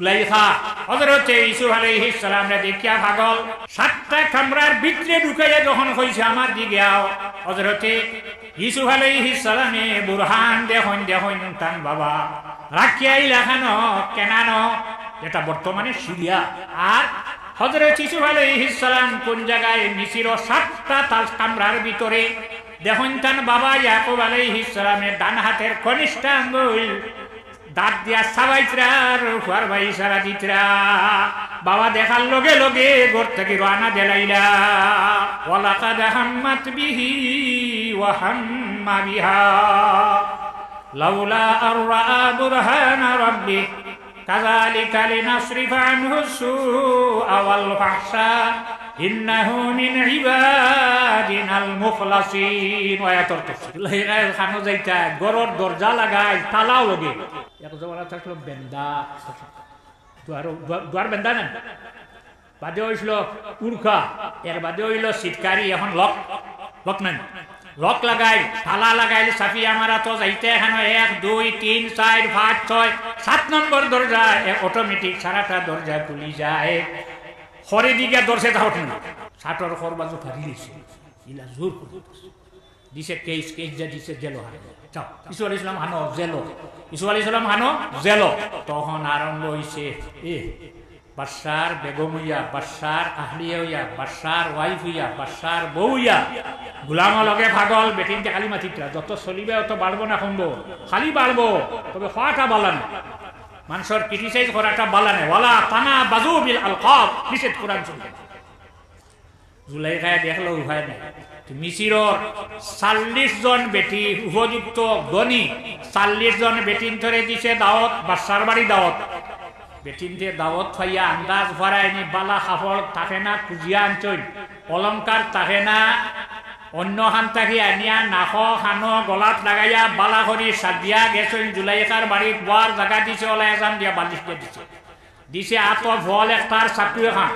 জুলাইখা হযরত ইউসুফ আলাইহিস সালাম রে দেখিয়া পাগল সাতটা কামরার ভিতরে ঢুকাইয়া যখন কইছে আমার দিকে আও হযরত ইউসুফ আলাইহিস সালামে বুরহান দেখুন তান বাবা রাখিয়াই লাখানো কেনানো যেটা বর্তমানে সিরিয়া আর হযরত ইউসুফ আলাইহিস সালাম কোন জায়গায় মিশরের সাতটা তাল কামরার ভিতরে দেখুন তান বাবা ইয়াকুব আলাইহিস সালামের ডান হাতের কনিষ্ঠ আঙ্গুল দাঁত দিয়া সাবাইত্রার হুয়ার ভাই সারা দিত্রা বাবা দেখার লগে লগে ঘর থেকে রানা দেলাইলা ওয়ালাকাদ হাম্মাত বিহি ওয়া হাম্মা বিহা লাউলা আররা বুরহান রাব্বি কাযালিকা লিনাসরিফা আনহু সুআ ওয়াল ফাহশা ইন্নাহু মিন ইবাদিনাল মুখলাসিন ওয়ায়াতুর তাফসীর লাইগায় খানো যাইতা গরর দরজা লাগাই তালাও লগে এক জওয়ালা থাকলো বেন্দা দুয়ার বেন্দা না বাদে হইছিল উড়কা এর বাদে হইল সিটকারি এখন লক নেন লক লাগাই তালা লাগাইলে সাফি আমারা তো যাইতে এখন 1 2 3 4 5 6 7 নম্বর দরজা অটোমেটিক সারাটা দরজা খুলি যায় হরে দিকে দর্শে যাওয়া না সাটর খর বাজু ফারি দিছে ইলা জোর করে দিছে কেস যা দিছে জেলো হারে যাও ইসু আলাইহিস সালাম হানো জেলো ইসু আলাইহিস সালাম হানো জেলো তখন আরম্ভ হইছে বাদশার বেগম হইয়া বাদশার আহলিয়া হইয়া বাদশার ওয়াইফ হইয়া বাদশার বউ হইয়া গোলাম লগে পাগল বেটিনতে খালি মাতিতরা যত চলিবে অত বাড়বো না কমবো খালি বাড়বো তবে হওয়াটা বালা না মানুষের ক্রিটিসাইজ করাটা বালা নেই ওয়ালা তানা বাজু বিল আলকাব নিষেধ কোরআন শুনবে জুলাইখায় দেখলো উভয় নেই মিশিরর 40 জন বেটি উপযুক্ত গনি 40 জন বেটিন ধরে দিছে দাওয়াত বাদশার বাড়ি দাওয়াত বেটিনতে দাওয়াত খাইয়া আন্দাজ ভরায়নি বালা কাপড় থাকে না কুজিয়া আনছই অলংকার থাকে না অন্য হান থাকি আনিয়া নাখ খানো গলাত লাগাইয়া বালা করি সাদিয়া গেছেন জুলাইখার বাড়িত বোয়ার জায়গা দিছে ওলা এজাম দিয়া বালিশ দিয়ে দিছে আত ভল একটার চাকরি খান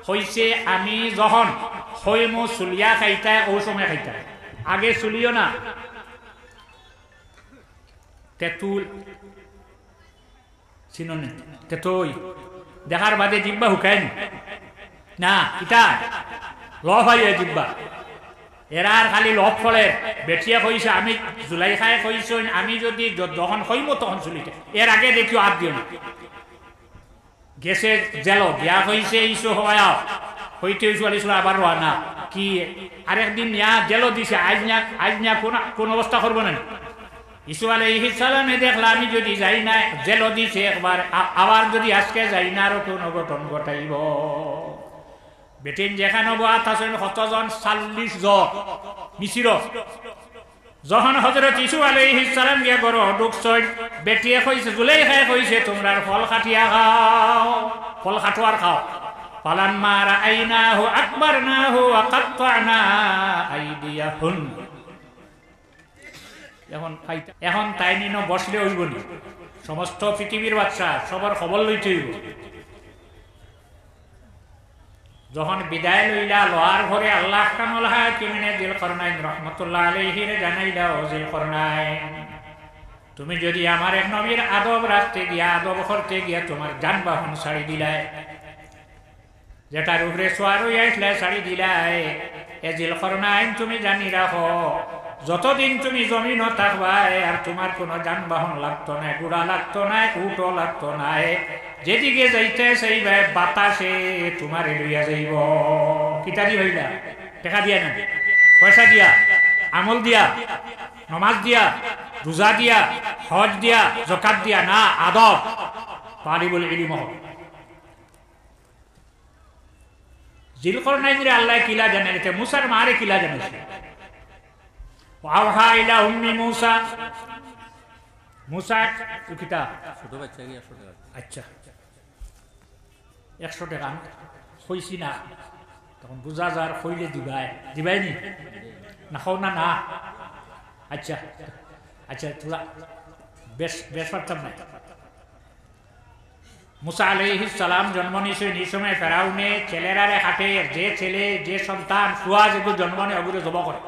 হইছে আমি যখন হইমু চুলিয়া খাইতাই ও সময় খাইতাই আগে চুলিও না তেঁতুল চিননে তেতই দেখার বাদে জিব্বা হুকায় না ইটা লভ হয় জিব্বা এরার খালি লভ ফলে বেটিয়া কইছে আমি জুলাইখায় কইছ আমি যদি যখন হইমো তখন চুলিতে এর আগে দেখিও হাত দিও না গেছে জেল গিয়া কইছে ইসু হওয়া হইতে ইসু আলিস আবার রানা কি আরেকদিন ইয়া জেল দিছে আজ না কোন অবস্থা করবো না ইসু আলাইহিস সালামে দেখলা আমি যদি যাই না জেল দিছে একবার আবার যদি আজকে যাই না আরো কোন ঘটন ঘটাইব বেটিন যেখানে বাত আছেন কতজন 40 জন মিশির যখন হযরত ইসু আলাইহিস সালাম গিয়া গরো ঢুকছই বেটিয়ে কইছে জুলাইখায় কইছে তোমরা ফল খাটিয়া খাও ফল খাটোয়ার খাও ফালাম্মা রাআইনাহু আকবারনাহু ওয়া কাত্তানা আইদিয়াহুন এখন তাই নিন বসলে হইব নি সমস্ত পৃথিবীর বাচ্চা সবার খবর লইতে হইব যখন বিদায় লইলা লোহার ঘরে আল্লাহ কানুল হাকিমিনে যিলকরনাইন রাহমাতুল্লাহ আলাইহি রে জানাইলা ও যিলকরনাইন তুমি যদি আমার এক নবীর আদব রাখতে গিয়া আদব করতে গিয়া তোমার যানবাহন ছাড়ি দিলাই যেটার উপরে সোয়ার হইয়া আসলে ছাড়ি দিলাই এ যিলকরনাইন তুমি জানি রাখো যতদিন তুমি জমিন থাকবাই আর তোমার কোনো যানবাহন লাগতো না গুড়া লাগতো না উটো লাগতো না যেদিকে যাইতে সেইবে বাতাসে তোমার লইয়া যাইব কিতারি হইলা টাকা দিয়া না পয়সা দিয়া আমল দিয়া নমাজ দিয়া রোজা দিয়া হজ দিয়া যাকাত দিয়া না আদব তালিবুল ইলম যিলকরনাইন আল্লাহ কিলা জানাইতে মুসার মারে কিলা জানাইছে ওয়াহা ইলা উম্মি মুসা মুসা কিতা ছোট বাচ্চা কি 100 টাকা আচ্ছা 100 টাকা কইছি না তখন বুঝা যার কইলে দিবাই নি না খাও না না আচ্ছা আচ্ছা তোরা বেশ পারতাম না মুসা আলাইহিস সালাম জন্ম নিয়েছে এই সময় ফেরাউনে ছেলেরারে হাটে যে ছেলে যে সন্তান সুয়া যেগুলো জন্ম নেয় ওগুলো জবা করে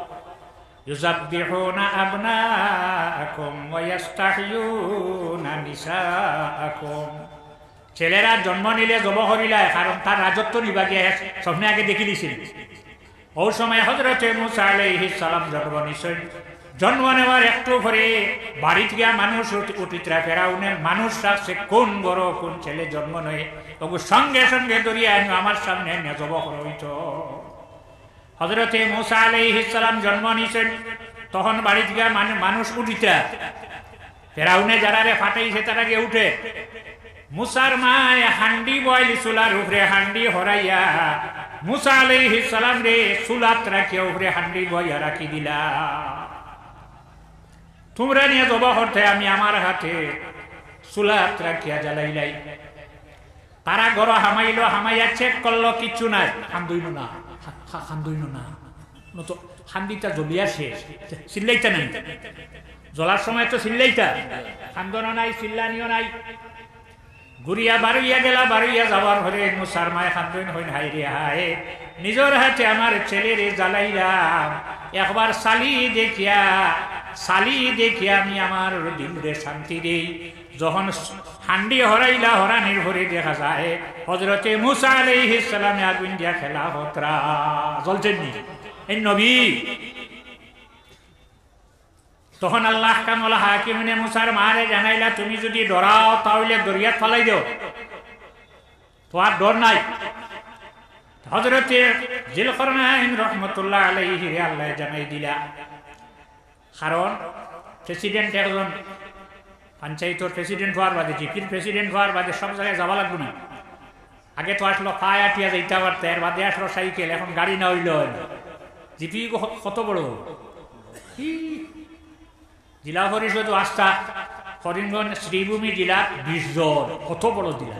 ইউযাববিহুনা আবনাআকুম ওয়া ইস্তাহয়ুনা নিসাআকুম ছেলেরা জন্ম নিলে জব করিলায়, কারণ তার রাজত্ব নিবাগিয়া স্বপ্নে আগে দেখি দিছিল। ওই সময় হযরতে মুসা আলাইহিস সালাম জন্ম নিছেন। জন্ম নেওয়ার একটু পরে বাড়িতে গিয়া মানুষ অতিথিরা ফেরাউনের মানুষ রাখছে কোন বড় কোন ছেলে জন্ম নয়, তবু সঙ্গে সঙ্গে দরিয়া আনি আমার সামনে এনে জব করা হইত। হযরতে মুসা আলাইহিস সালাম জন্ম নিছেন, তখন বাড়িতে গিয়া মানুষ উঠিতা ফেরাউনে যারা রে ফাটাইছে তারা গিয়ে উঠে। মুসার মায় হান্ডি বয়লি চুলার উপরে হান্ডি হরাইয়া মুসা আলাইহিস সালাম রে চুলাত রাখিয়া উপরে হান্ডি বইয়া রাখি দিলা। তোমরা নিয়ে জবা করতে আমি আমার হাতে চুলাত রাখিয়া জ্বালাইলাই। তারা গড় হামাইলো, হামাইয়া চেক করলো, কিচ্ছু নাই, খান্দইল না, খান্দইল না, তো হান্ডিটা জ্বলিয়া শেষ, চিল্লাইটা নাই, জ্বলার সময় তো চিল্লাইটা, খান্দনও নাই, চিল্লানিও নাই। ঘুরিয়া বাড়িয়া গেলা, বাড়িয়া যাওয়ার ঘরে মুসার মায় খান্দন হইন, হাই রে হায়, নিজের হাতে আমার ছেলেরে জ্বালাইলাম, একবার সালি দেখিয়া আমি আমার দিলরে শান্তি দেই। যখন হান্ডি হরাইলা, হরানির ভরে দেখা যায় হযরতে মুসা আলাইহিস সালামে আগুন দিয়া খেলা হতরা জ্বলছেন নি এই নবী। তখন আল্লাহ কামলা হাকিমনে মুসার মারে জানাইলা, তুমি যদি ডরাও তাহলে দরিয়াত ফালাই দাও, তো আর ডর নাই। হযরতে জিলকরনাইন রহমতুল্লাহ আলাইহি আল্লাহ জানাই দিলা, কারণ প্রেসিডেন্ট একজন পঞ্চায়েতের প্রেসিডেন্ট হওয়ার বাদে, জিপির প্রেসিডেন্ট হওয়ার বাদে সব জায়গায় যাওয়া লাগবে না। আগে তো আসলো পায়ে আটিয়া যাইতে পারতে, এর বাদে আসলো সাইকেল, এখন গাড়ি না হইল। জিপি কত বড় জেলা পরিষদ আস্থা করিমগঞ্জ শ্রীভূমি জেলা 20 জন, কত বড় জেলা,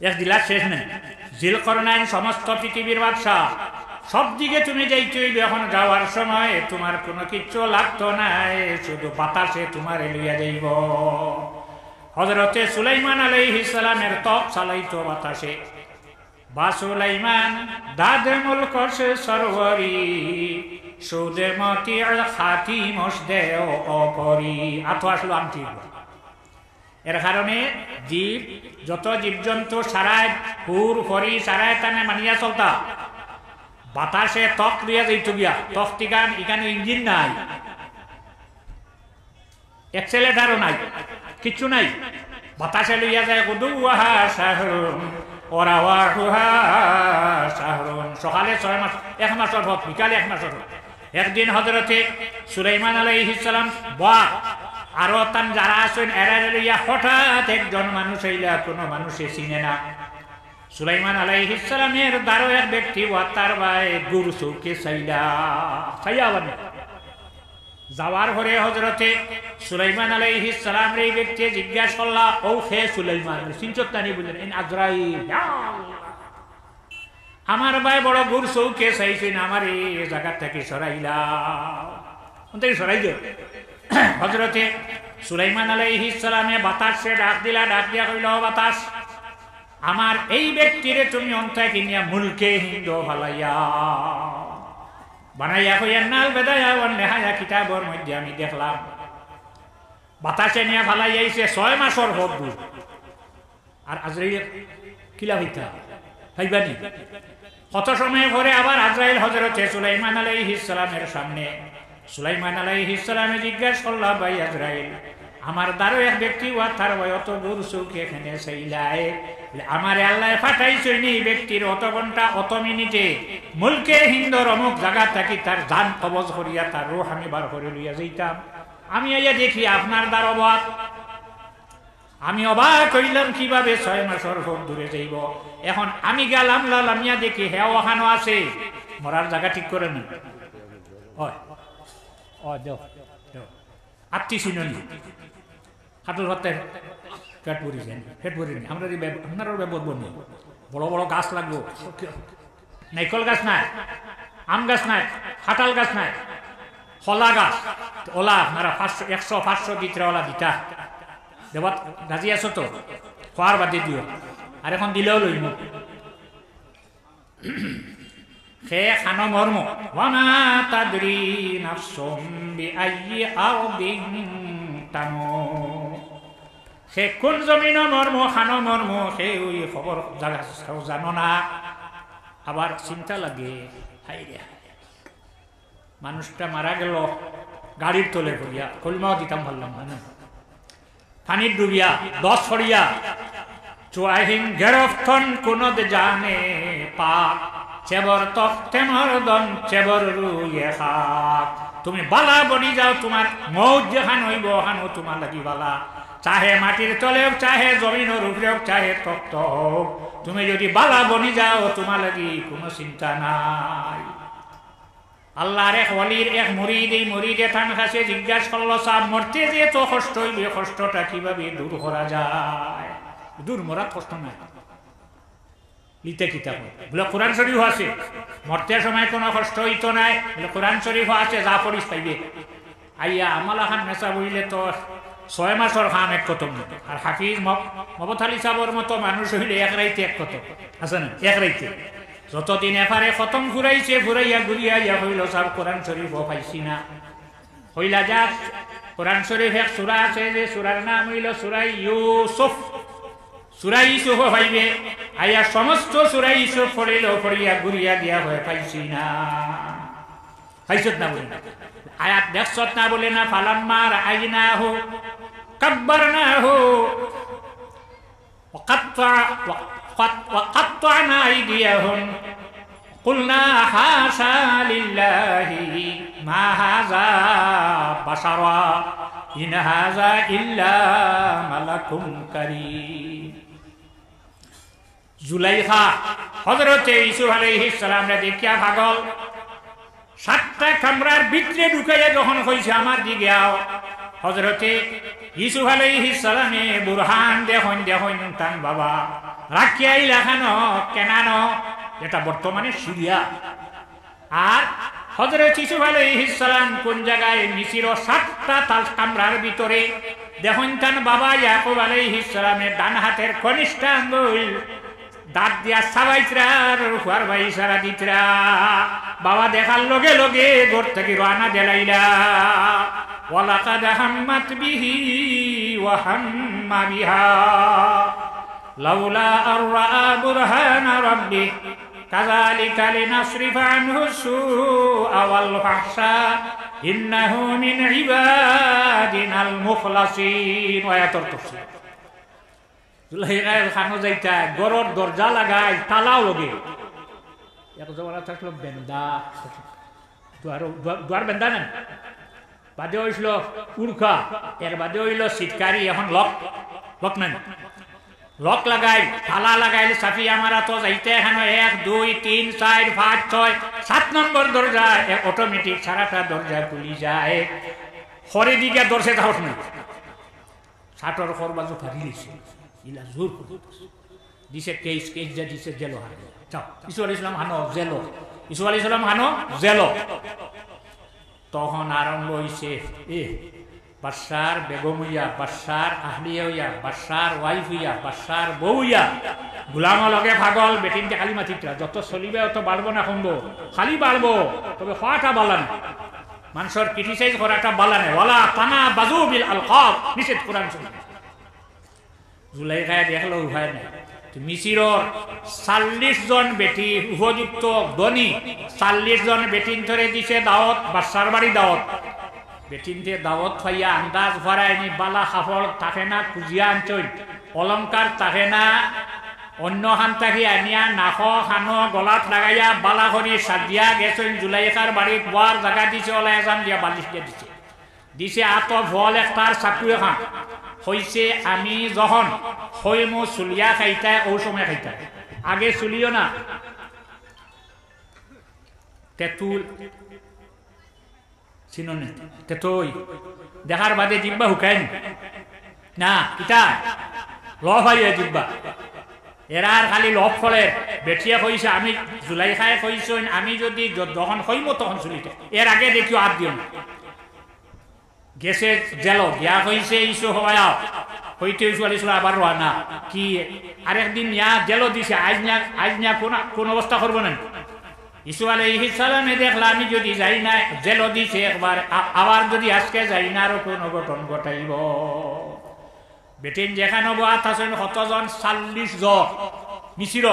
এক জেলা শেষ নেই। জিলকরনাইন সমস্ত পৃথিবীর বাদশা, সব দিকে তুমি যাইতে হইবে। এখন যাওয়ার সময় তোমার কোনো কিচ্ছু লাগতো নাই, শুধু বাতাসে তোমার লইয়া যাইব। হযরতে সুলাইমান আলাইহিস সালামের তপ চালাইতো বাতাসে। বা সুলাইমান দাদে মুলক সে সরওয়ারি, সুদে মতি খাতি মসদে অপরি। আতো আসলো আমটি। এর কারণে জীব, যত জীবজন্তু সারায় হুর ফরি সারায় টানে মানিয়া চলতা, বাতাসে তক লইয়া যাইতো গিয়া। তক টিকান এখানে ইঞ্জিন নাই, এক্সেলেটারও নাই, কিচ্ছু নাই, বাতাসে লইয়া যায়। গুদুহা শাহরুন ওরাওয়াহুহা শাহরুন, সকালে 6 মাস, 1 মাসের পথ, বিকালে 1 মাসের পথ। একদিন হযরতে সুলাইমান আলাইহিস সালাম বা আরো তান যারা আছেন এরা লইয়া হঠাৎ একজন মানুষ হইলা, কোনো মানুষে চিনে না। সুলাইমান আলাইহিস সালামের দ্বারো এক ব্যক্তি ওয়াতার ভাই গুরু চৌকে চাইলা যাওয়ার পরে হযরতে সুলাইমান আলাইহিস সালাম এই ব্যক্তি জিজ্ঞাসা করলা, ও হে সুলাইমান, চিনচত্তানি বললেন, ইন আজরাইল, আমার ভাই বড় গুরু চৌকে চাইছেন, আমার এই জায়গা থেকে সরাইলা, সরাই দিও। হযরতে সুলাইমান আলাইহিস সালামে বাতাসে ডাক দিলা, ডাক দিয়া কইল, বাতাস, আমার এই ব্যক্তিরে তুমি অন্তায় কিনিয়া মুলকে হিন্দু ভালাইয়া বানাইয়া কইয়া নাল বেদায়া ওয়ান নেহায়া কিতাবর মধ্যে আমি দেখলাম বাতাসে নিয়ে ভালাইয়াইছে 6 মাসের হোক দূর। আর আজরাইল কিলা হইতা ভাইবানি কত সময় পরে আবার আজরাইল হযরতে সুলাইমান আলাইহিস সালামের সামনে। সুলাইমান আলাইহিস সালামে জিজ্ঞাসা করলা, ভাই আজরাইল, আমার দ্বারো এক ব্যক্তি ওয়া তার অত গুরু চৌকে এখানে চাইলাই, আমার আল্লাহ পাঠাইছে নি ব্যক্তির অত ঘন্টা অত মিনিটে মুলকে হিন্দর অমুক জায়গা থাকি তার জান কবজ করিয়া তার রূহ আমি বার করে লইয়া যাইতাম। আমি আইয়া দেখি আপনার দ্বার অবাক। আমি অবাক হইলাম কিভাবে 6 মাসের হোক দূরে যাইব। এখন আমি গেলাম লামিয়া দেখি হ্যাঁ ওখানো আছে, মরার জায়গা ঠিক করে নি। আত্মীয় চিনি হাতুর হতে পেট ভরিছেন, পেট ভরিনি। আমরা আপনারও ব্যবহার বনি, বড় বড় গাছ লাগবো, নাইকল গাছ নাই, আম গাছ নাই, কাঁঠাল গাছ নাই, কলা গাছ, ওলা আপনারা 100-500 দিতে ওলা দিতা দেবাত রাজি আছো তো? খোয়ার বাদে দিও, আর এখন দিলেও লইব। সে খানো মর্ম ওয়ামা তাদরি নাফসুম বিআইয়ি আরদিন তামুত। সে কোন জমিন মর্ম খানো মর্ম সে ওই খবর জায়গা জানো না। আবার চিন্তা লাগে, হাই রে মানুষটা মারা গেল গাড়ির তলে পড়িয়া, কলমাও দিতাম পারলাম না, পানির ডুবিয়া 10 ছড়িয়া চুয়াহিন গেরফতন কোনদ জানে পাক চেবর তখতে মরদন চেবর রুয়ে খাক। তুমি বালা বনি যাও, তোমার মৌত যেখান হইব ওখানো তোমার লাগি বালা, চাহে মাটির তলেও চাহে জমিনের উপরেও চাহে তক্ত হোক, তুমি যদি বালা বনি যাও তোমার লাগি কোনো চিন্তা নাই। আল্লাহর এক ওয়ালির এক মুরিদ, এই মুরিদে তার কাছে জিজ্ঞাসা করলো, সাহেব মরতে যে তো কষ্ট হইবে, কষ্টটা কিভাবে দূর করা যায়? দূর মরার কষ্ট নাই, লিতে কিতাব বলে কোরআন শরীফ আছে, মরতে সময় কোনো কষ্ট হইতো নাই বলে কোরআন শরীফ আছে, যা পড়িস পাইবে। আইয়া আমালা খান নেশা বইলে তো 6 মাসের খাম এক কত, আর হাফিজ মহম্মদ আলী সাহর মতো মানুষ হইলে এক রাইতে এক কত আছে না, এক রাইতে যতদিন এফারে খতম ঘুরাইছে, ঘুরাইয়া ঘুরিয়া ইয়া হইল সব কোরআন শরীফ পাইছি না। হইলা যাক কোরআন শরীফ এক সূরা আছে, যে সূরার নাম হইল সূরা ইউসুফ। সূরা ইউসুফ পাইবে, আইয়া সমস্ত সূরা ইউসুফ পড়িল, পড়িয়া ঘুরিয়া দিয়া হয়ে পাইছি না। পাইছত না বলে না, আয়াত দেখছত না বলে না, ফালাম্মা রাআইনাহু কাব্বারনাহু وقطعنا أيديهم قلنا حاشا لله ما هذا بشرا إن هذا إلا ملك كريم। জুলাইখা হযরতে ইউসুফ আলাইহিস সালাম রে দেখিয়া পাগল, 7টা কামরার ভিতরে ঢুকাইয়া যখন কইছে আমার দিকে আও, হযরতে ইউসুফ আলাইহিস সালামে বুরহান দেখুন দেখুন তান বাবা রাখিয়াই লেখানো কেনানো, যেটা বর্তমানে সিরিয়া। আর হযরত ইউসুফ আলাইহিস সালাম কোন জায়গায়? মিশরের 7টা কামরার ভিতরে। দেখুন তান বাবা ইয়াকুব আলাইহিস সালামের ডান হাতের কনিষ্ঠ আঙ্গুল দাঁত দিয়া সাবাইত্রার হুয়ার ভাই সারা দিতরা। বাবা দেখার লগে লগে ঘর থেকে রানা দেলাইলা, ওয়ালাকাদ হাম্মাত বিহি ওয়া হাম্মা বিহা লাউলা আর রাআ বুরহানা রাব্বি কাযালিকা লিনাসরিফা আনহু সুআ ওয়াল ফাহশা ইন্নাহু মিন ইবাদিনাল মুখলাসিন। আয়াতুর তাফসীর। জুলাইখার খানো যাইতা গরর দরজা লাগাই তালাও লগে, এক জমানা থাকলো বেন্দা, দুয়ার বেন্দা নেন, বাদে হইছিল উড়কা, এর বাদে হইল সিটকারি, এখন লক নেন, লক লাগাই তালা লাগাইলে চাপি আমারা তো যাইতে এখানে 1 2 3 4 5 6 7 নম্বর দরজা অটোমেটিক সারাটা দরজা খুলি যায়। হরে দিকে দরজা যাওয়ার না, 60 খর বাজু ফারি দিছে, ইলা জোর দিছে কেস যা দিছে জেলো হারে যাও। ইসু আলাইহিস সালাম হানো জেলো, ইসু আলাইহিস সালাম হানো জেলো। তখন আরম্ভ হইছে বাদশার বেগম হইয়া, বাদশার আহলিয়া হইয়া, বাদশার ওয়াইফ হইয়া, বাদশার বউ হইয়া গুলাম লগে পাগল বেটিনতে খালি মাতিত্রা, যত চলিবে অত বাড়বো না, কমবো খালি বাড়বো, তবে হওয়াটা বালান, মানুষের ক্রিটিসাইজ করাটা বালানে, ওয়ালা তানা বাজু বিল আলকাব, নিষেধ কোরআন শরীফ। জুলাইখায় দেখলো উপায় নাই, মিশিরর 40 জন বেটি উপযুক্ত ধনী, 40 জন বেটিন ধরে দিছে দাওয়াত, বাদশার বাড়ি দাওয়াত। বেটিনতে দাওয়াত খাইয়া আন্দাজ ভরায়নি, বালা কাপড় থাকে না কুজিয়া আনছই, অলংকার থাকে না, অন্য খান থাকি আনিয়া নাক খানো গলাত লাগাইয়া বালা করি সাজিয়া গেছেন। জুলাইখার বাড়িত বোয়ার জায়গা দিছে, ওলা এজাম দিয়া বালিশ দিয়ে দিছে আত ভল একটার চাকু এখন হইছে। আমি যখন হইমু চুলিয়া খাইতাই, ও সময় খাইতাই, আগে চুলিও না, তেঁতুল চিননে, তেতই দেখার বাদে জিব্বা হুকায় না, কিতা লফ আইয়া জিব্বা, এরা আর খালি লফ ফলে। বেটিয়া কইছে, আমি জুলাইখায় কইছ, আমি যদি যখন হইমো তখন চুলিতে, এর আগে দেখিও হাত দিও না। গেছে জেল গিয়া হইছে ইসু হওয়া হইতে চুয়ালিশ আবার রানা কি আরেকদিন ইয়া জেল দিছে, আজ না কোন অবস্থা করবো না। ইসু আলাইহিস সালামে দেখলা আমি যদি যাই না, জেল দিছে একবার, আবার যদি আজকে যাই না আরো কোন ঘটন ঘটাইব। বেটিন যেখানে বাত আছেন কতজন 40 জন মিশির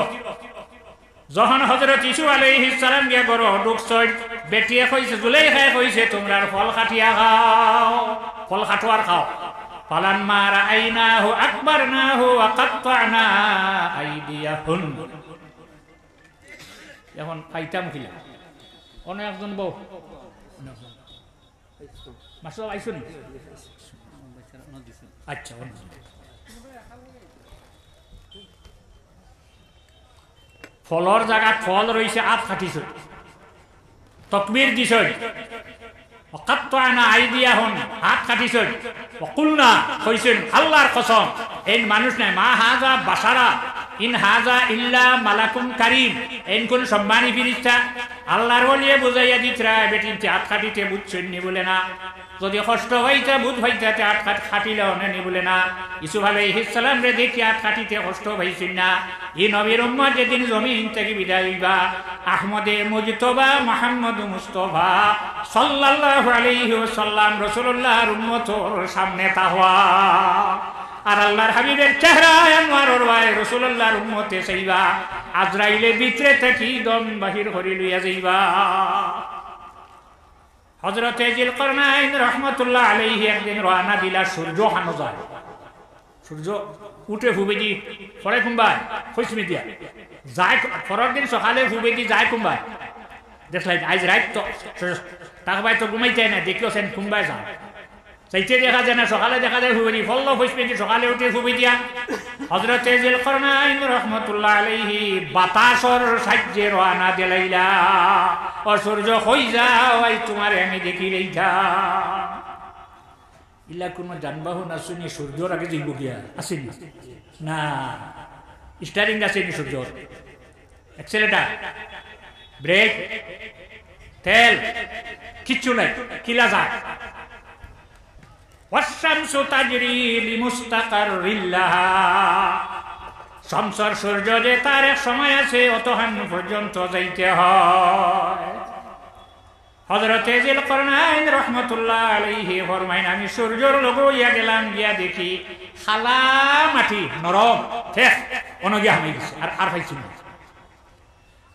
যখন হযরত ইসু আলাইহিস সালাম গিয়া গরো ঢুকছই বেটিয়ে কইছে জুলাইখা কইছে তোমরা ফল খাটিয়া খাও ফল খাটোয়ার খাও ফালাম্মা রাআইনাহু আকবারনাহু ওয়া কাত্তানা আইদিয়াহুন এখন খাইতাম কিলা অনেক একজন বউ মাসল আইছুন আচ্ছা ফলর জায়গা ফল রয়েছে আপ খাটিছ তকবীর দিছ কাত্তানা আইদিয়াহুন হাত খাটিছ কুলনা কইছেন আল্লাহর কসম এই মানুষ নাই মা হাজা বাশারা ইন হাজা ইল্লা মালাকুন কারীম এন কোন সম্মানী ফেরেশতা আল্লাহর ওলিয়ে বুঝাইয়া দিতরা বেটিতে হাত খাটিতে বুঝছেন নি বলে না যদি কষ্ট হইতা বুঝ হইতা হাত খাটিলেও নি বলে না ইসু আলাইহিস সালাম রে দেখি হাত খাটিতে কষ্ট হইছেন না এই নবীর উম্মত যেদিন জমিন থেকে বিদায় হইবা আহমদে মুজতবা মুহাম্মদ মুস্তাফা সাল্লাল্লাহু আলাইহি ওয়াসাল্লাম রাসূলুল্লাহর উম্মতর সামনে তাহওয়া আর আল্লাহর হাবিবের চেহারা আনোয়ারর ভাই রাসূলুল্লাহর উম্মতে সাইবা আজরাইলে ভিতরে থেকে দম বাহির করে লইয়া যাইবা হযরত জিলকরনাইন রাহমাতুল্লাহ আলাইহি একদিন রওনা দিলা সূর্য হানো যায় সূর্য উঠে ফুবেদি পরে কুম্বাই পশ্চিমে দিয়া যায় পরের দিন সকালে ফুবেদি যায় কুম্বাই দেখলাই আজ রাত তো তাক ভাই তো ঘুমাইতে না দেখিওছেন কুম্বাই যায় চাইতে দেখা যায় না সকালে দেখা যায় ফুবেদি ফল্ল পশ্চিমে সকালে উঠে ফুবে দিয়া হযরত জিলকরনাইন রাহমাতুল্লাহ আলাইহি বাতাসর সাহায্যে রওনা দিলাইলা ও সূর্য হই যাও আই তোমারে আমি দেখি লইতা ইলা কোনো যানবাহন আসেনি সূর্যর আগে যাইব গিয়া আসেনি না স্টারিং আসেনি সূর্যর অ্যাক্সেলেটার ব্রেক তেল কিচ্ছু নাই কিলা যায় ওয়াশামসু তাজরি লিমুস্তাকাররিল লাহা শামসর সূর্য যে তার এক সময় আছে অতহান পর্যন্ত যাইতে হয় হযরত জিলকরনাইন রাহমাতুল্লাহ আলাইহি ফরমাইন আমি সূর্যর লগো ইয়া গেলাম গিয়া দেখি খালা মাটি নরম ঠিক অনগিয়া হয়ে গেছে আর পাইছি না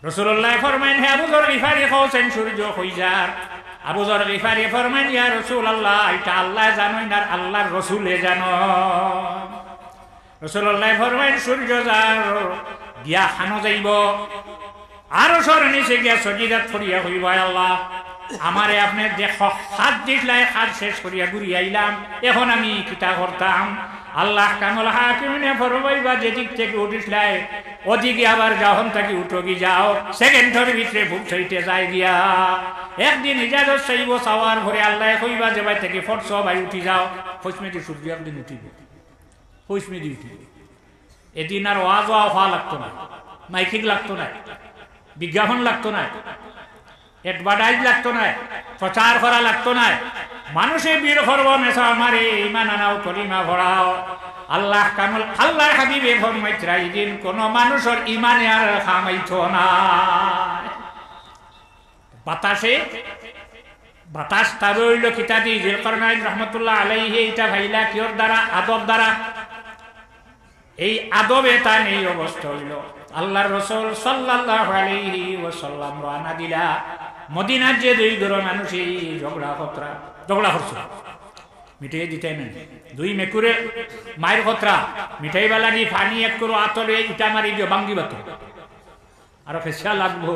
রাসূলুল্লাহ ফরমাইন হে আবু যর গিফারি কওছেন সূর্য হই যার আবু যর গিফারি ফরমাইন ইয়া রাসূলুল্লাহ এটা আল্লাহ জানেন আর আল্লাহর রাসূলে জানো রাসূলুল্লাহ ফরমাইন সূর্য যার গিয়া হানো যাইব আর সর নিচে গিয়া সজিদাত করিয়া হইব আল্লাহ আমারে আপনি দেখো হাত দিলাই হাত শেষ করিয়া ঘুরি আইলাম এখন আমি কিতা করতাম আল্লাহ কামল হাকিমিনে ফরমাইবা যেদিক থেকে উঠিসলাই ওদিকে আবার যখন থেকে উঠোগি যাও সেকেন্ডের ভিতরে ভুক চাইতে যায় গিয়া একদিন ইজাজত চাইব চাওয়ার ভরে আল্লাহ কইবা যে ভাই থেকে ফটস ভাই উঠি যাও পশ্চিমেদি সূর্য একদিন উঠিব পশ্চিমেদি উঠিব এদিন আর ওয়াজ হওয়া লাগতো না মাইকিং লাগতো না বিজ্ঞাপন লাগতো না অ্যাডভার্টাইজ লাগতো না প্রচার করা লাগতো না মানুষে বীর করব মেসা আমারে ইমান আনাও কলিমা ভরাও আল্লাহ কামল আল্লাহ হাবিবে ফরমাইতরা দিন কোন মানুষের ইমানে আর খামাইতো না বাতাস তবে হইল কিতাবি জিলকরনাইন রাহমাতুল্লাহ আলাইহি এটা ভাইলা কিওর দ্বারা আদব দ্বারা এই আদবে তার এই অবস্থা হইল আল্লাহর রাসূল সাল্লাল্লাহু আলাইহি ওয়াসাল্লাম রওনা দিলা মদিনার যে দুই ঘর মানুষ এই ঝগড়া করছে মিঠাই দিতে নেন দুই মেকুরে মায়ের খতরা মিঠাই বালা দি পানি এক করো আতলে ইটা মারি দিও বাঙ্গি বাতো আর ফেসা লাগবো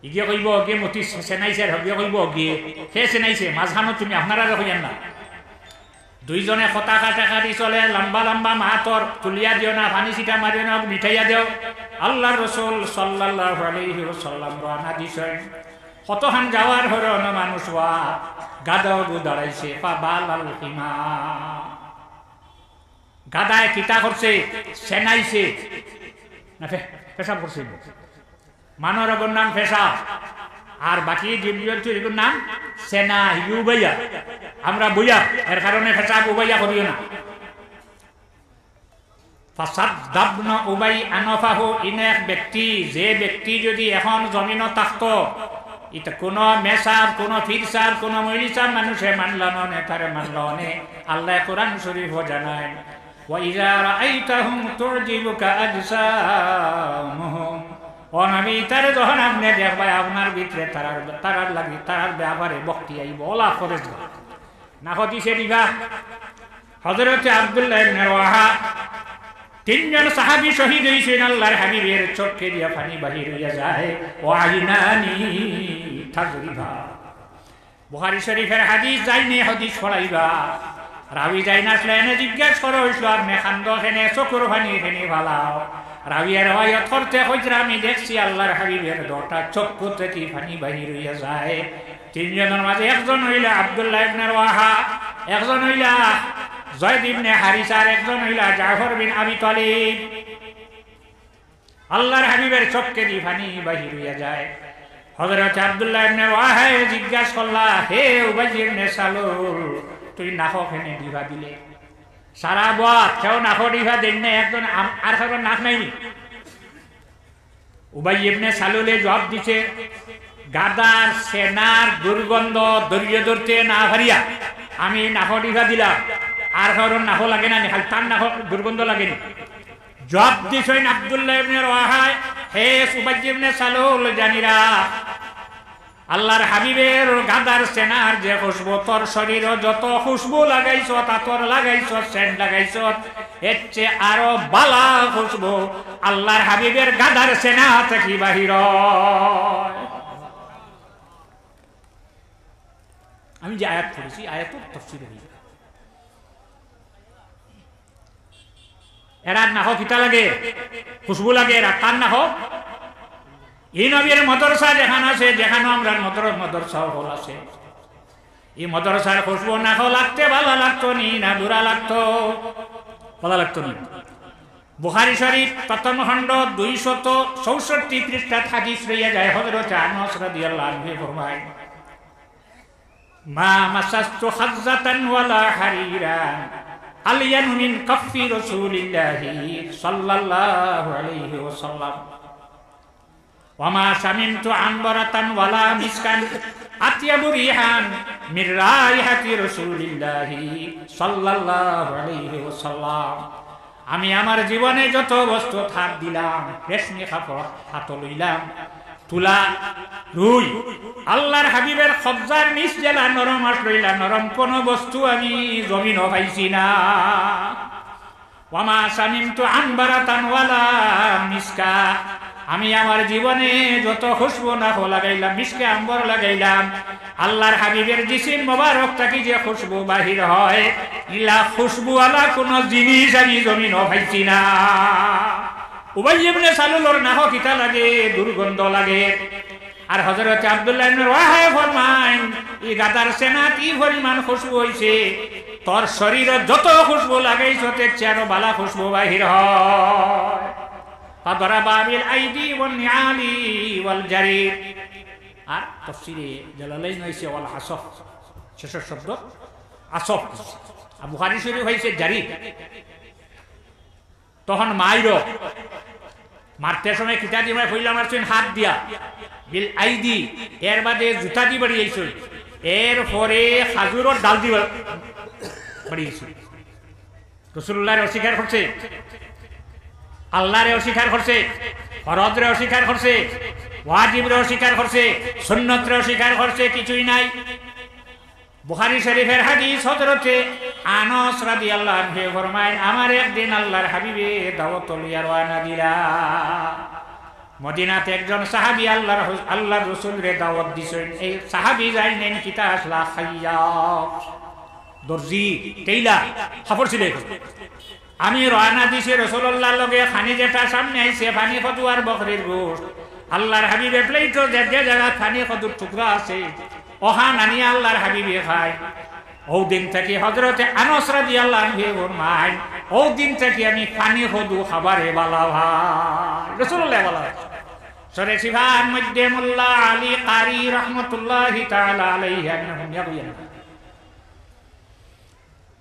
ইগিয়ে কইব গিয়ে মতি সেনাইছে হবিয়ে কইব গিয়ে সে সেনাইছে মাঝখানো তুমি আপনারা হইয়ান না দুইজনে কথা কাটাকাটি চলে লম্বা লম্বা মাহাতর তুলিয়া দিও না পানি চিটা মারিও না মিঠাইয়া দিও আল্লাহর রাসূল সাল্লাল্লাহু আলাইহি ওয়াসাল্লাম রওনা দিছেন কতখান যাওয়ার হরণ মানুষ ওয়া গাদাও দাঁড়াইছে পাবালাল হিমা গাদায় কিতা করছে সেনাইছে না পেশাব করছে মানরগর নাম পেশাব আর বাকি জীবজন্তুর নাম সেনা ইউবাইয়া আমরা বইয়া এর কারণে পেশাব উবাইয়া করিও না ফাসাদাবনা উবাই আনফাহু ইন এক ব্যক্তি যে ব্যক্তি যদি এখন জমিন থাকতো এটা কোন মেসার কোন ফিরসার কোন মইলিসা মানুষে মানলো না তারে মানলো না আল্লাহ কোরআন শরীফও জানায় ওয়া ইযা রাআইতাহুম তু'জিবুকা আজসামুহুম ও নবী তারে যখন আপনি দেখবা আপনার ভিতরে তারার লাগি তারার ব্যাপারে বক্তি আইব ওলা ফরজ না হতিছে দিবা হযরত আব্দুল্লাহ ইবনে রাওয়াহা তিনজন সাহাবী শহীদ হইছেন আল্লাহর হাবিবের চোখে দিয়া পানি বাহির হইয়া যায় ও আইনানি তাজরিবা বুখারী শরীফের হাদিস যাইনি হাদিস পড়াইবা রাবি যাই না আসলে জিজ্ঞাসা করো হইছিল আপনি খান্দ হেনে চকুর পানি হেনে ভালাও রাবিয়ার রওয়ায়াত করতে হইছে আমি দেখছি আল্লাহর হাবিবের দুটা চক্ষু থেকে পানি বাহির হইয়া যায় তিনজনের মাঝে একজন হইলা আব্দুল্লাহ ইবনে রাওয়াহা একজন হইলা যায়েদ ইবনে হারিসা আর একজন হইলা জাফর বিন আবি তালিব আল্লাহর হাবিবের চক্ষে দিয়ে পানি বাহির হইয়া যায় হযরত আব্দুল্লাহ ইবনে রাওয়াহা জিজ্ঞাসা করলা হে উবাই ইবনে সালুল তুই নাক কেনে দিবা দিলে সারা বাত কেউ নাক দিবা দেন না একজন আর কারো নাক নাই উবাই ইবনে সালুলে জবাব দিছে গাদার সেনার দুর্গন্ধ দরিয়ে ধরতে না হারিয়া আমি নাক দিবা দিলাম আর কারোর নাক লাগে না খালি তার নাক দুর্গন্ধ লাগেনি জবাব দিছেন আব্দুল্লাহ ইবনে রাওয়াহা হে উবাই ইবনে সালুল জানিরা আল্লাহর হাবিবের গাদার সেনার যে খুশবু তোর শরীর যত খুশবু লাগাইছ তাতর লাগাইছ সেন্ট লাগাইছ এর চেয়ে আরো বালা খুশবু আল্লাহর হাবিবের গাদার সেনা থেকে বাহির আমি যে আয়াত পড়েছি আয়াতের তাফসীর এরা নাহ কিতা লাগে খুশবু লাগে এরা কার নাহ এই নবীর মাদ্রাসা যেখানে আছে যেখানে আমরা মাদ্রাসা হল আছে এই মাদ্রাসার খুশবু না লাগতে ভালো লাগতো নি না বুরা লাগতো ভালো লাগতো নি বুখারী শরীফ প্রথম খণ্ড 264 পৃষ্ঠা হাদিস রইয়া যায় হযরত আনাস রাদিয়াল্লাহু আনহু ফরমায় মা মাসাস্তু খাজ্জাতান ওয়ালা হারিরান আলিয়ান মিন কাফি রাসূলিল্লাহি সাল্লাল্লাহু আলাইহি ওয়াসাল্লাম ওয়ামা শামিমতু আনবারাতান ওয়ালা মিসকান আতিয়াবু রিহান মির রাইহাতি রাসূলিল্লাহি সাল্লাল্লাহু আলাইহি ওয়াসাল্লাম আমি আমার জীবনে যত বস্তু হাত দিলাম রেশমি কাপড় হাত লইলাম তুলা রুই আল্লাহর হাবিবের কবজার নিচ জেলা নরম হাত লইলা নরম কোন বস্তু আমি জমিন পাইছি না ওয়ামা শামিমতু আনবারাতান ওয়ালা মিসকা আমি আমার জীবনে যত খুশবু না লাগাইলাম মিশকে আম্বর লাগাইলাম আল্লাহর হাবিবের জিসিম মোবারক থেকে যে খুশবু বাহির হয় ইলা খুশবু আলা কোন জিনিস আমি জমিন পাইছি না উবাই ইবনে সালুলর নাহ কিতা লাগে দুর্গন্ধ লাগে আর হযরত আব্দুল্লাহ ইবনে রাওয়াহা ফরমায় এই গাদার সেনাত কি পরিমাণ খুশবু হইছে তোর শরীরে যত খুশবু লাগাইছ তে চারো বালা খুশবু বাহির হয় ফাদরাবা বিল আইদি ওয়ান নিআলি ওয়াল জারির আর তাফসীরে জালালাইন হইছে ওয়াল হাসফ শেষের শব্দ আসফ আর বুখারী শরীফ হইছে জারির তখন মাইরো মারতে সময় কিতা দি মাই কইলা মারছেন হাত দিয়া বিল আইদি এর বাদে জুতা দি বাড়িয়েছে এর পরে খাজুরের ডাল দি বাড়িয়েছে রাসূলুল্লাহর অস্বীকার করছে আল্লাহরে অস্বীকার করছে ফরজরে অস্বীকার করছে ওয়াজিবরে অস্বীকার করছে সুন্নতরে অস্বীকার করছে কিছুই নাই বুখারী শরীফের হাদিস হযরতে আনাস রাদিয়াল্লাহু আনহু ফরমায় আমার একদিন আল্লাহর হাবিবে দাওয়াত লইয়া রওনা দিলা মদিনাতে একজন সাহাবী আল্লাহর রাসূলরে দাওয়াত দিছেন এই সাহাবী যাইলেন কিতা আসলা খাইয়াব দর্জি টেইলা খবর ছিল আমি রওনা দিছি রাসূলুল্লাহর লগে খানি যেটা সামনে আইছে পানি কদুয়ার বকরির গোশত আল্লাহর হাবিবে প্লেটো যে জায়গা খানি কদুর টুকরা আছে ওহা নানি আল্লাহর হাবিবে খায় ও দিন থেকে হযরতে আনাস রাদিয়াল্লাহু আনহু ফরমায় ও দিন থেকে আমি পানি কদু খাবারে বালা ভাই রাসূলুল্লাহ বলা সরে সিফার মধ্যে মোল্লা আলী কারি রাহমাতুল্লাহি তাআলা আলাইহি আনহুম ইয়াবিয়ান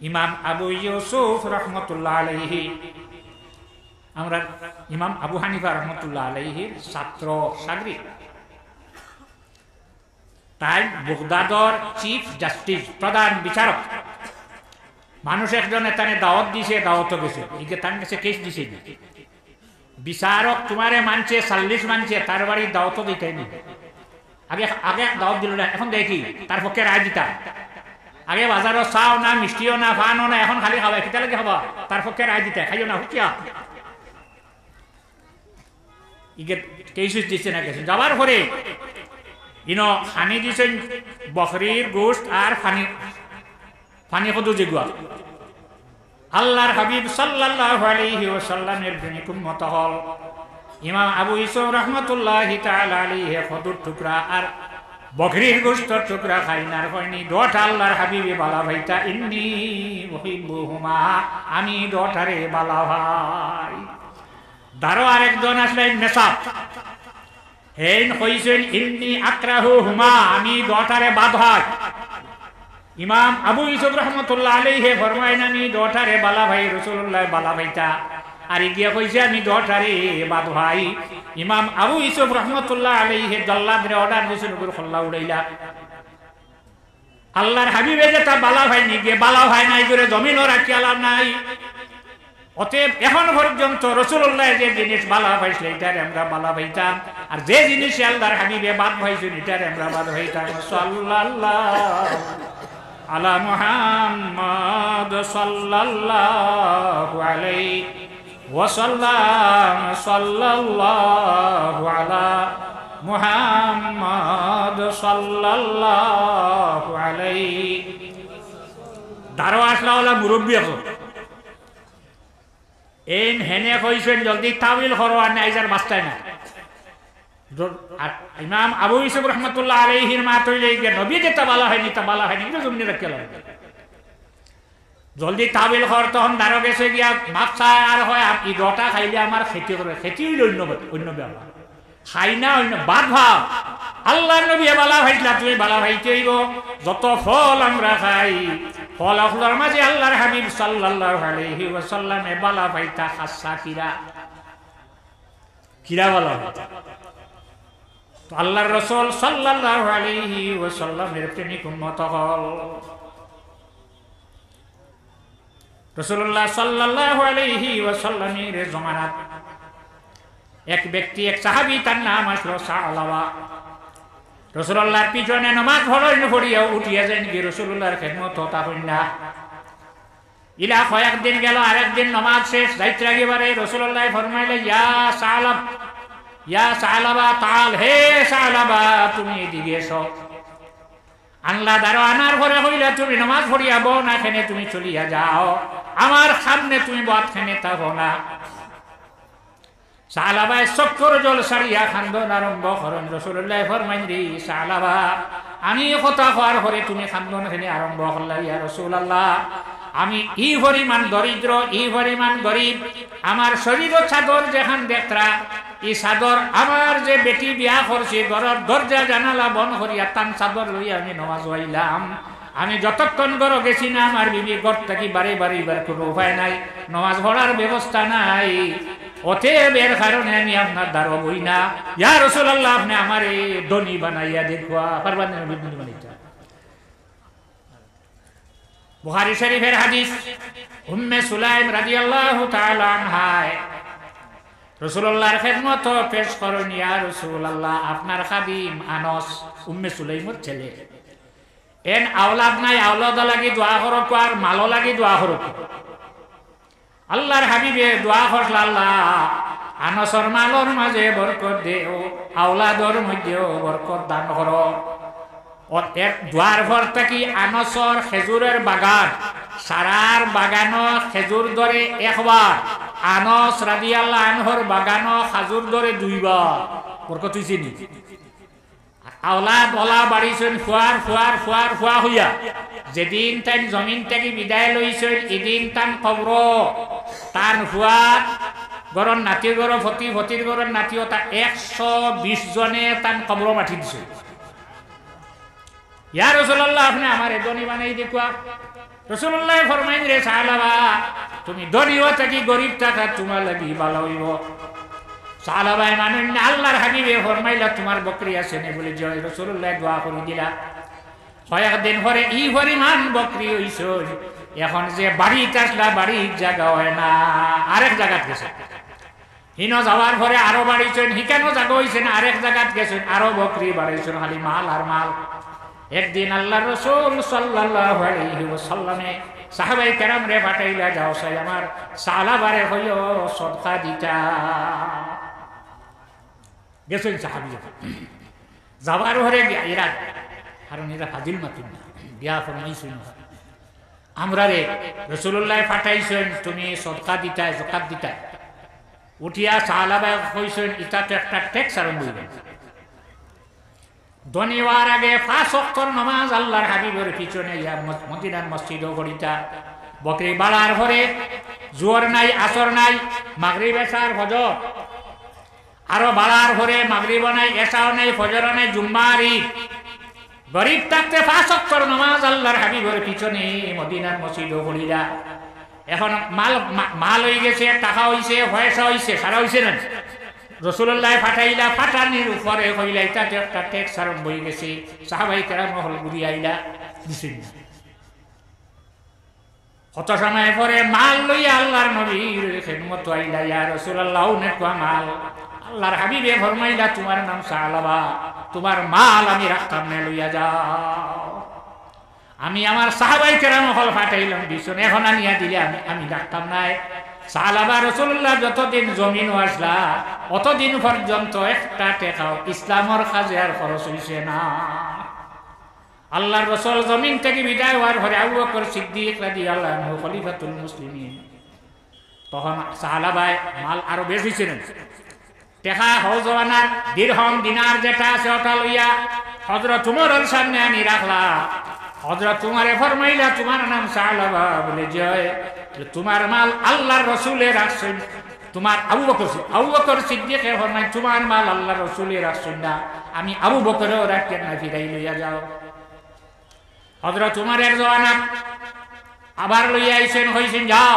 ইমাম আবু ইউসুফ রাহমাতুল্লাহ আলাইহি আমরা ইমাম আবু হানিফা রাহমাতুল্লাহ আলাইহির ছাত্র সাগরিদ তাই বাগদাদর চিফ জাস্টিস প্রধান বিচারক মানুষ একজনে তানে দাওয়াত দিছে, দাওয়াতও গেছে, এদিকে তার কাছে কেস দিছে, বিচারক তোমারে মানছে 40 মানছে, তার বাড়ি দাওয়াতও দিতে নি। আগে আগে দাওয়াত দিল না, এখন দেখি তার পক্ষে রায় দিতা। আগে বাজারও চাও না, মিষ্টিও না, ফানও না, এখন খালি খাওয়া, কিতা লাগে খাবা, তার পক্ষে রায় দিতে, খাইও না হুকিয়া ইগে কেস দিচ্ছে না। গেছে যাবার পরে ইনো খানি দিছেন বকরির গোশত আর ফানি কদু যেগুয়া। আল্লাহর হাবিব সাল্লাল্লাহু আলাইহি ওয়াসাল্লামের প্রেমিক উম্মত হল ইমাম আবু ইউসুফ রাহমাতুল্লাহি তাআলা আলাইহি কদুর টুকরা আর বকরির গোশতর টুকরা খাইনার হয়নি। দোটা আল্লাহর হাবিবে বালা ভাইতা ইন্নী উহিব্বুহুমা, আমি দোটারে বালা ভাই। দারো আরেকজন আসলেন মেসাব, হেন কইছেন ইন্নী আকরাহুহুমা, আমি দোটারে বাদ হয়। ইমাম আবু ইউসুফ রহমতুল্লাহ আলাইহি ফরমায়েন আমি দোটারে বালা ভাই, রাসূলুল্লাহ বালা ভাইতা, আর গিয়া কইছে আমি দোটারে বাদ ভাই। ইমাম আবু ইউসুফ রহমতুল্লাহ আলাইহি জল্লাদরে অর্ডার দিছেন উপর খল্লা উড়াইলা। আল্লাহর হাবিবে যেটা বালা ভাই নি গে বালা ভাই নাই করে জমিনও রাখি আলাম নাই। অতএব এখন পর্যন্ত রাসূলুল্লাহ যে জিনিস বালা ভাইছে এটারে আমরা বালা ভাইতাম, আর যে জিনিস আল্লাহর হাবিবে বাদ ভাইছেন এটারে আমরা বাদ ভাইতাম। সাল্লাল্লাহু আলা মুহাম্মদ সাল্লাল্লাহু আলাইহি ওয়াসাল্লাম, সাল্লাল্লাহু আলা মুহাম্মদ সাল্লাল্লাহু আলাইহি। দারো আসলাওয়ালা মুরব্বী আছে, এন হেনে কইছেন জলদি তাবিল করো আর নাইজার বাস্তায় না। ইমাম আবু ইউসুফ রহমতুল্লাহ আলাইহির মা তৈলে গিয়ে নবী যেটা বলা হয়নি তা বলা হয়নি, জমিনে রাখতে লাগে জলদি তাবিল কর। তখন দারো গেছে গিয়া মাপ চায় আর হয় ই দটা খাইলে আমার খেতি করে, খেতি হইল অন্য ব্যাপার, খাই না অন্য বাদ ভাব। আল্লাহ নবী বালা ভাইলা তুমি বালা ভাইতে হইব। যত ফল আমরা খাই ফল আখলার মাঝে আল্লাহর হাবিব সাল্লাল্লাহু আলাইহি ওয়াসাল্লামে বালা ভাইতা খাসা কিরা কিরা বালা ভাইতা। তো আল্লাহর রাসূল সাল্লাল্লাহু আলাইহি ওয়াসাল্লামের প্রেমিক উম্মত হল। রাসূলুল্লাহ সাল্লাল্লাহু আলাইহি ওয়াসাল্লামের জামানাত এক ব্যক্তি, এক সাহাবী, তার নাম আসলো সালাবা। রাসূলুল্লাহর পিছনে নামাজ পড়িয়া উঠিয়া যান গিয়ে রাসূলুল্লাহর খেদমত হতা হইনা। ইলা কয়েকদিন গেল, আরেকদিন নামাজ শেষ যাইতে লাগিবারে রাসূলুল্লাহ ফরমাইলে ইয়া সালাব, ইয়া সালাবা তাল, হে সালাবা তুমি এদিকে এসো। আল্লাহ দারো আনার পরে হইলে তুমি নামাজ পড়িয়া বো না, খেনে তুমি চলিয়া যাও, আমার সামনে তুমি বাদ খেনে থাকো না। সালাবায় চক্কর জল সারিয়া খান্দন আরম্ভ করেন। রাসূলুল্লাহ ফরমাইন রে সালাবা, আমি কথা হওয়ার পরে তুমি খান্দন খেনে আরম্ভ করলা। ইয়া রাসূলুল্লাহ, আমি ই পরিমাণ দরিদ্র, ই পরিমাণ গরিব, আমার শরীর চাদর যেখান দেখরা এই চাদর আমার যে বেটি বিয়া করছে ঘরের দরজা জানালা বন্ধ করিয়া তান চাদর লইয়া আমি নামাজ হইলাম। আমি যতক্ষণ ঘর গেছি না আমার বিবি ঘর থাকি বারে বারে এবার কোনো উপায় নাই, নামাজ পড়ার ব্যবস্থা নাই। অতএব এর কারণে আমি আপনার দ্বারা বই না। ইয়া রাসূলুল্লাহ, আপনি আমারে ধনী বানাইয়া দেখবা পারবেন না? বানাইতা বুখারী শরীফের হাদিস, উম্মে সুলাইম রাদিয়াল্লাহু তাআলা আনহা রাসূলুল্লাহর খেদমত পেশ করেন। ইয়া রাসূলুল্লাহ, আপনার খাদিম আনস, উম্মে সুলাইমের ছেলে, এন আওলাদ নাই, আওলাদ লাগি দোয়া করক আর মালো লাগি দোয়া করক। আল্লাহর হাবিবে দোয়া করল, আল্লাহ আনসর মালর মাঝে বরকত দেও, আওলাদর মধ্যেও বরকত দান করো। এর দোয়ার পর থাকি আনসর খেজুরের বাগান, সারার বাগানো খেজুর ধরে একবার, আনস রাদিয়াল্লাহু আনহুর বাগানো খাজুর ধরে দুইবার বরকত হইছে নি। আওলাদ ওলা বাড়িছেন ফুয়ার ফুয়ার ফুয়ার ফুয়া হইয়া। যেদিন তাই জমিন থেকে বিদায় লইছেন এদিন তান কবর, তান ফুয়ার গরর নাতি গর ফতি, ফতির গরর নাতিও তা 120 জনে তান কবর মাটি দিছে। ইয়া রাসূলুল্লাহ, আপনি আমার ধনী বানাই দেখুয়া। রাসূলুল্লাহ ফরমাইন রে সালাবা, তুমি ধনী হতে কি গরিব থাকা তোমার লাগি ভালো হইব। সাহাবাই মানুন না আল্লাহর হাবিবে ফরমাইলা তোমার বকরি আছে নে বলে জয় রাসূলুল্লাহ দোয়া করে দিলা কয়েকদিন পরে ই পরিমাণ বকরি হইছ এখন যে বাড়িতে আসলা বাড়ির জায়গা হয় না আরেক জায়গাত গেছে হিন যাওয়ার পরে আরো বাড়িছেন হিকানো জায়গা হইছেন আরেক জায়গাত গেছেন আরো বকরি বাড়াইছেন খালি মাল আর মাল একদিন আল্লাহর রাসূল সাল্লাল্লাহু আলাইহি ওয়াসাল্লামে সাহাবাই কেরাম রে পাঠাইলা যাও সাই আমার সালাবারে হইও সদকা দিতা গেছেন সাহাবি যাবার পরে এরা কারণ এরা ফাজিল মাতিন না বিয়া ফরমাইছেন আমরা রে রাসূলুল্লাহ পাঠাইছেন তুমি সদকা দিতা যাকাত দিতা উঠিয়া সাহাবা কইছেন এটা তো একটা ট্যাক্স আরম্ভ হইবে ধনিওয়ার আগে 5 ওয়াক্ত নামাজ আল্লাহর হাবিবের পিছনে ইয়া মদিনার মসজিদে গড়িতা বকরি বাড়ার পরে জোহর নাই আসর নাই মাগরিব এশার ফজর আরো বাড়ার পরে মাগরিব নাই এশাও নাই ফজর নাই জুম্মার ঈদ গরিব থাকতে 5 ওয়াক্ত নামাজ আল্লাহর হাবিবের পিছনে মদিনার মসজিদে গড়িলা এখন মাল হয়ে গেছে টাকা হইছে পয়সা হইছে সারা হইছে না রাসূলুল্লাহ পাঠাইলা পাঠানির উপরে কইলা এটা একটা ট্যাক্স আরম্ভ হয়ে গেছে সাহাবাই কেরাম হল ঘুরি আইলা দিছেন কত সময় পরে মাল লইয়া আল্লাহর নবীর খেদমত আইলা ইয়া রাসূলুল্লাহ নেকওয়া মাল আল্লাহর হাবিবে ফরমাইলা তোমার নাম সালাবা তোমার মাল আমি রাখতাম না লইয়া যাও আমি আমার সাহাবাই কেরাম হল পাঠাইলাম দিছেন এখন আনিয়া দিলে আমি রাখতাম না সাহাবা রাসূলুল্লাহ যতদিন জমিন আসলা অতদিন পর্যন্ত একটা টাকাও ইসলামের কাজে আর খরচ হইছে না আল্লাহর রাসূল জমিন থেকে বিদায় হওয়ার পরে আবু বকর সিদ্দিক রাদিয়াল্লাহু আনহু খলিফাতুল মুসলিমিন তখন সাহাবাই মাল আরো বেশি ছিলেন টাকা হওয়ানা দিরহাম দিনার যেটা আছে ওটা লইয়া হযরত উমরের সামনে আনি রাখলা হযরত উমরে ফরমাইলা তোমার নাম সাহাবা বলে জয় তোমার মাল আল্লাহর রাসূলের রাখছেন তোমার আবু বকর সিদ্দিক ফরমাই তোমার মাল আল্লাহর রাসূলের রাখছেন না আমি আবু বকরেও রাখতেন না ফিরাই লইয়া যাও হযরত উমরের জওয়ানা আবার লইয়া আইছেন হইছেন যাও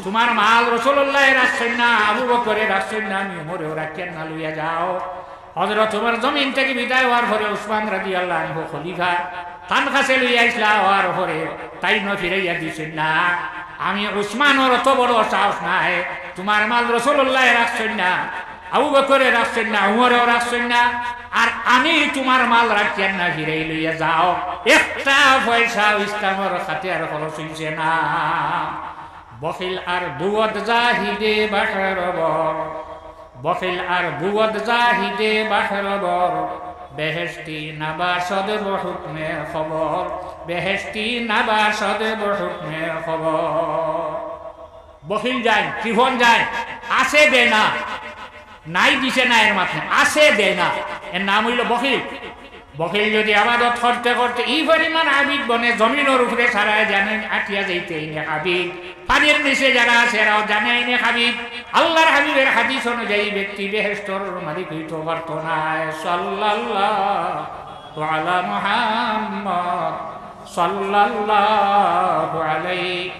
তোমার মাল রাসূলুল্লাহ রাখছেন না আবু বকরের রাখছেন না আমি উমরেও রাখতেন না লইয়া যাও হযরত উমর জমিন থেকে বিদায় হওয়ার পরে উসমান রাদিয়াল্লাহু আনহু খলিফা তার কাছে লইয়া আইসলা হওয়ার পরে তাই ন ফিরাইয়া দিছেন না আমি উসমানের অত বড় সাহস নাই তোমার মাল রাসূলুল্লাহ রাখছেন না আবু বকরে রাখছেন না উমরেও রাখছেন না আর আমি তোমার মাল রাখছেন না ফিরাই লইয়া যাও একটা পয়সা ইসলামের খাতে আর খরচ হইছে না বখিল আর বুয়দ জাহিদে বাহরবর বখিল আর বুয়দ জাহিদে বাহরবর বেহেশতি নাবাসদ হুকমে খবর বেহেশতি নাবাসদ হুকমে খবর বখিল যায় ত্রিভুবন যায় আসে দে না নাই দিছে না এর মাথা আসে দে না এর নাম হইল বখিল বখিল যদি আবাদত করতে করতে এই পরিমাণ আবিদ বনে জমিনের উপরে ছাড়ায় জানেন আটিয়া যাইতে ইনে হাবিব পানির নিচে যারা আছে এরাও জানে ইনে হাবিব আল্লাহর হাবিবের হাদিস অনুযায়ী ব্যক্তি বেহেশতর মালিক হইতে পারত না সাল্লাল্লাহু আলা মুহাম্মদ সাল্লাল্লাহু আলাইহি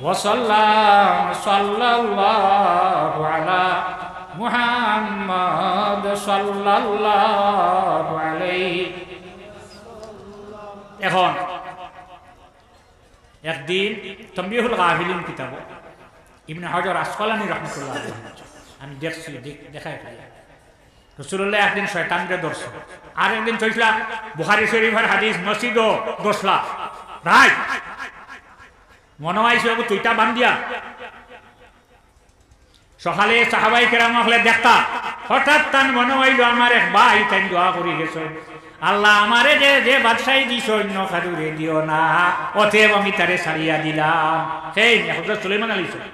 ওয়াসাল্লাম সাল্লাল্লাহু আলা মুহাম্মদ সাল্লাল্লাহু আলাইহি এখন একদিন তামবিহুল গাফিলিন কিতাব ইবনে হাজার আসকালানী রাহমাতুল্লাহ আলাইহি আমি দেখছি দেখাই রাসূলুল্লাহ একদিন শয়তানকে ধরছে আর একদিন চইলা বুখারী শরীফের হাদিস মসজিদও দোসলা ভাই মনে হইছে তুইটা বান্দিয়া সকালে সাহাবাই কেরাম হলে দেখতা হঠাৎ তান মনে হইল আমার এক ভাই তাই দোয়া করি গেছে আল্লাহ আমারে যে বাদশাহী দিছ অন্য খাদুরে দিও না অতএব আমি তারে ছাড়িয়া দিলাম সেই হযরত সুলাইমান আলাইহিস সালাম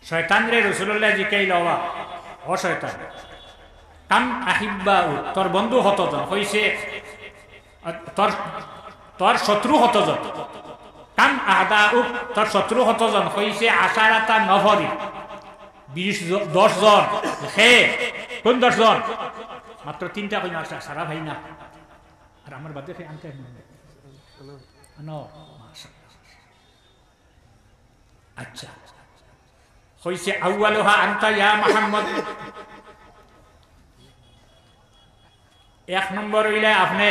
শয়তান রে রাসূলুল্লাহ জিকাইল ও শয়তান কাম আহিব্বা তোর বন্ধু কতজন হইছে তোর শত্রু কতজন কাম আদা তোর শত্রু কতজন হইছে আশারাতা নফরি 10 জন হে কোন 10 জন মাত্র 3টা কই মাসা সারা ভাই না আর আমার বাদে ফে আনতে নো আচ্ছা হইছে আউয়ালুহা আনতা ইয়া মুহাম্মদ। 1 নম্বর হইলে আপনি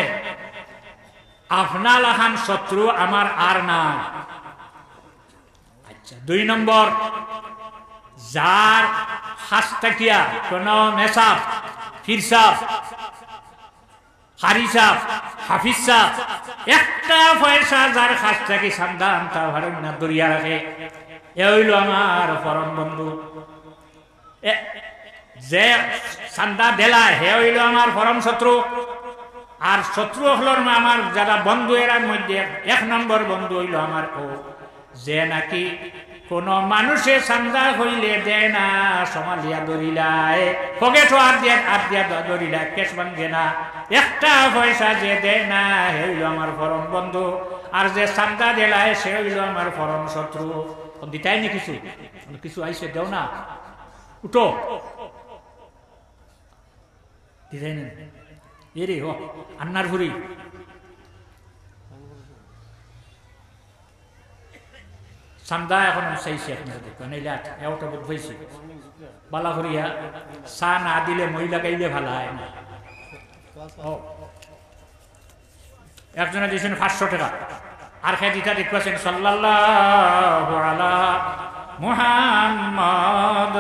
আপনার লাহান শত্রু আমার আর না। আচ্ছা 2 নম্বর যার হাস্তাকিয়া কোন মেসাব ফিরসাব হারিসাব হাফিজ সাহ একটা পয়সা যার কাছ থেকে সান্দা আনতা ভারত না দরিয়া রাখে, এ হইল আমার পরম বন্ধু। যে সান্দা দেলায় হে হইল আমার পরম শত্রু। আর শত্রু হলর আমার যারা বন্ধু এর মধ্যে 1 নম্বর বন্ধু হইল আমার ও যে নাকি কোন মানুষে সান্দা হইলে দেয় না, সমালিয়া দরিলায় পকেট আর দিয়া দরিলা কেস ভাঙ্গে না, একটা পয়সা যে দেয় না হে হইল আমার পরম বন্ধু। আর যে সান্দা দেলায় সে হইল আমার পরম শত্রু। দিতাই নি কিছু কিছু আইসে দেও না, উঠো দিতাই না এরে ও আন্নার ভুরি সান্দা এখন চাইছি আপনারা দেখবেন এইলা এওটা বোধ হয়েছে বালা করিয়া চা না দিলে মই লাগাইলে ভালো হয় না। একজনে দিয়েছেন 500 টাকা, আর খেয়ে দিতা দেখবেন সাল্লাল্লাহু আলা মুহাম্মদ।